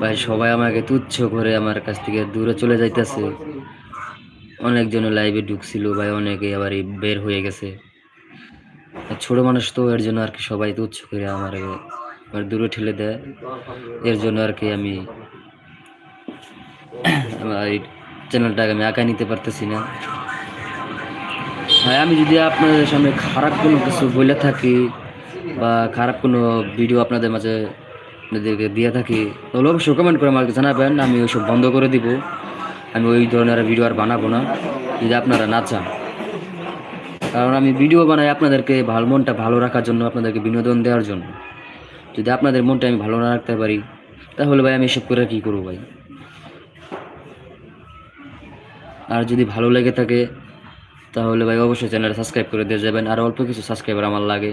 ভাই সবাই আমাকে তুচ্ছ করে আমার কাছ থেকে দূরে চলে যাইতেছে। অনেকজন লাইভে ঢুকছিল ভাই, অনেকে আবার বের হয়ে গেছে। আর ছোট মানুষ তো এর জন্য আর কি সবাই তুচ্ছ করে আমার দূরে ঠেলে দেয়। এর জন্য আর কি আমি আমার এই চ্যানেলটাকে আমি আঁকায় নিতে পারতেছি না। ভাই আমি যদি আপনাদের সামনে খারাপ কোনো কিছু বলে থাকি বা খারাপ কোনো ভিডিও আপনাদের মাঝে আপনাদেরকে দিয়ে থাকি, তাহলে অবশ্যই কমেন্ট করে আমাকে জানাবেন, আমি ওইসব বন্ধ করে দিব। আমি ওই ধরনের ভিডিও আর বানাবো না যদি আপনারা না চান। কারণ আমি ভিডিও বানাই আপনাদেরকে মনটা ভালো রাখার জন্য, আপনাদেরকে বিনোদন দেওয়ার জন্য। যদি আপনাদের মনটা আমি ভালো না রাখতে পারি, তাহলে ভাই আমি এসব করে কী করবো ভাই? আর যদি ভালো লেগে থাকে তাহলে ভাই অবশ্যই চ্যানেলটা সাবস্ক্রাইব করে দিয়ে যাবেন। আর অল্প কিছু সাবস্ক্রাইবার আমার লাগে।